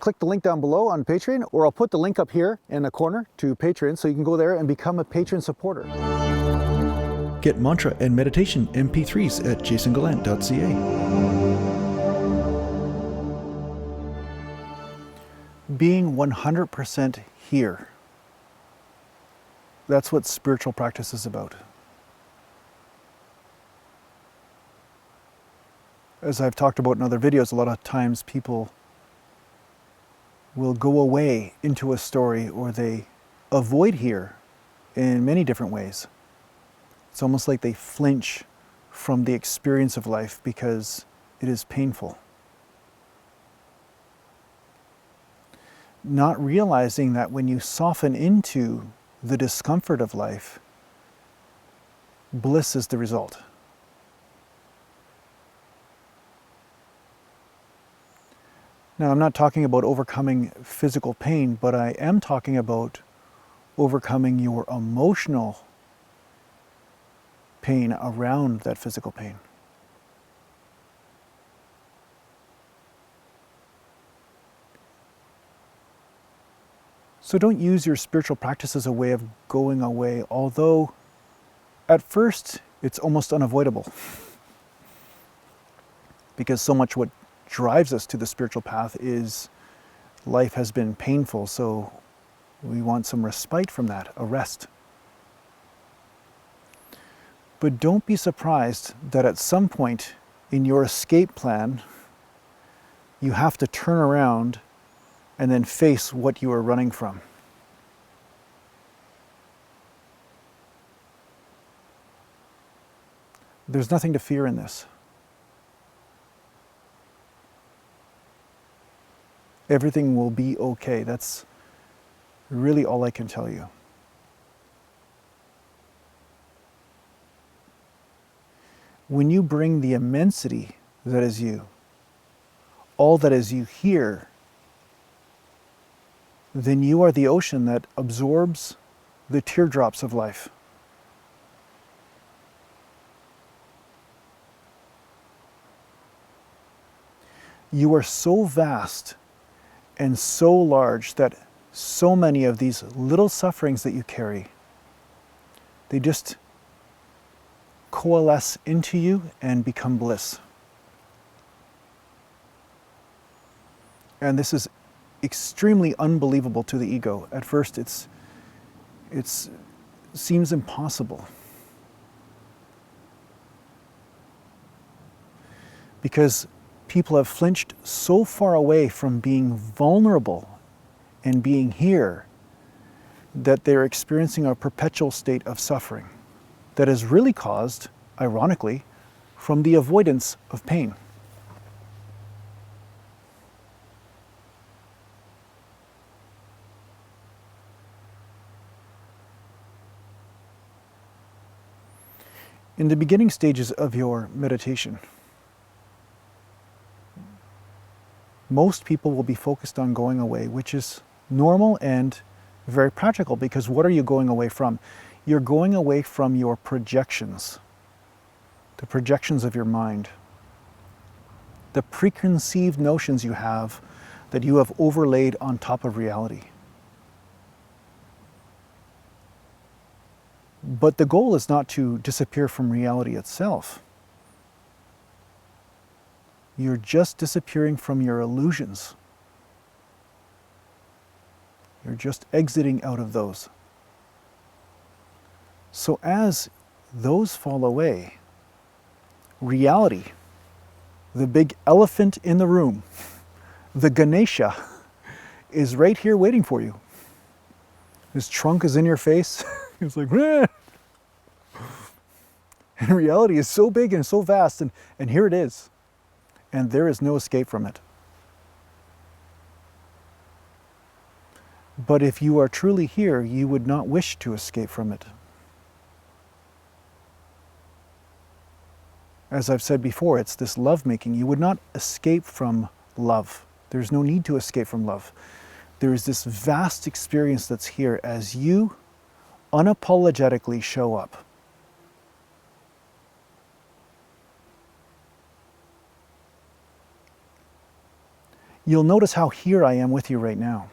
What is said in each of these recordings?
click the link down below on Patreon, or I'll put the link up here in the corner to Patreon, so you can go there and become a patron supporter. Get mantra and meditation MP3s at JasonGallant.ca. Being 100% here. That's what spiritual practice is about. As I've talked about in other videos, a lot of times people will go away into a story, or they avoid here in many different ways. It's almost like they flinch from the experience of life because it is painful. Not realizing that when you soften into the discomfort of life, bliss is the result. Now, I'm not talking about overcoming physical pain, but I am talking about overcoming your emotional pain around that physical pain. So don't use your spiritual practice as a way of going away, although at first it's almost unavoidable. Because so much what drives us to the spiritual path is life has been painful, so we want some respite from that, a rest. But don't be surprised that at some point in your escape plan, you have to turn around and then face what you are running from. There's nothing to fear in this. Everything will be okay. That's really all I can tell you. When you bring the immensity that is you, all that is you here, then you are the ocean that absorbs the teardrops of life. You are so vast and so large that so many of these little sufferings that you carry, they just coalesce into you and become bliss. And this is extremely unbelievable to the ego. At first it seems impossible. Because people have flinched so far away from being vulnerable and being here that they're experiencing a perpetual state of suffering that is really caused, ironically, from the avoidance of pain. In the beginning stages of your meditation, most people will be focused on going away, which is normal and very practical, because what are you going away from? You're going away from your projections, the projections of your mind, the preconceived notions you have that you have overlaid on top of reality. But the goal is not to disappear from reality itself. You're just disappearing from your illusions. You're just exiting out of those. So as those fall away, reality, the big elephant in the room, the Ganesha, is right here waiting for you. His trunk is in your face. It's like, "Rah!" And reality is so big and so vast, and here it is. And there is no escape from it. But if you are truly here, you would not wish to escape from it. As I've said before, it's this love-making. You would not escape from love. There's no need to escape from love. There is this vast experience that's here as you unapologetically show up. You'll notice how here I am with you right now.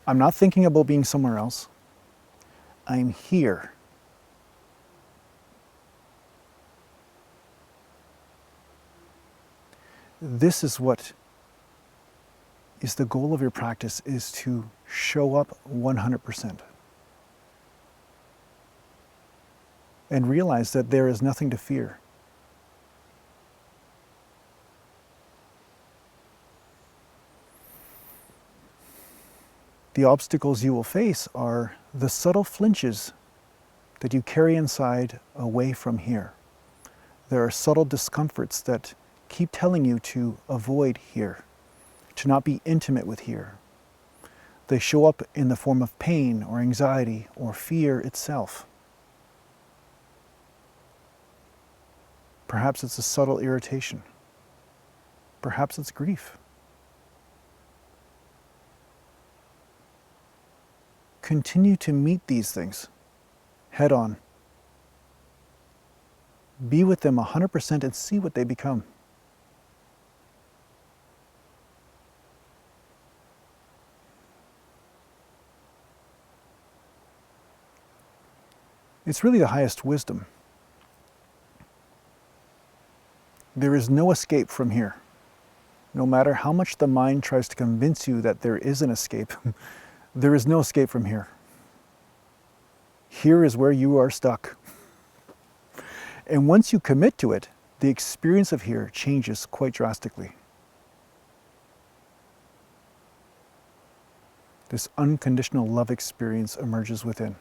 I'm not thinking about being somewhere else. I'm here. This is what is the goal of your practice, is to show up 100%. And realize that there is nothing to fear. The obstacles you will face are the subtle flinches that you carry inside away from here. There are subtle discomforts that keep telling you to avoid here, to not be intimate with here. They show up in the form of pain or anxiety or fear itself. Perhaps it's a subtle irritation. Perhaps it's grief. Continue to meet these things head on. Be with them 100% and see what they become. It's really the highest wisdom. There is no escape from here. No matter how much the mind tries to convince you that there is an escape, there is no escape from here. Here is where you are stuck. And once you commit to it, the experience of here changes quite drastically. This unconditional love experience emerges within.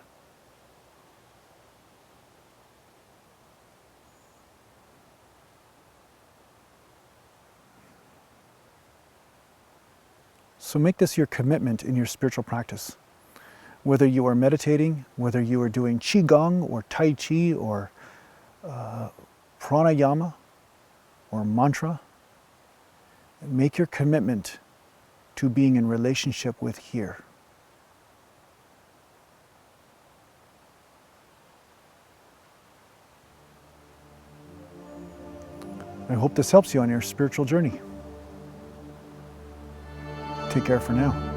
So make this your commitment in your spiritual practice. Whether you are meditating, whether you are doing Qigong or Tai Chi or pranayama or mantra, make your commitment to being in relationship with here. I hope this helps you on your spiritual journey. Take care for now.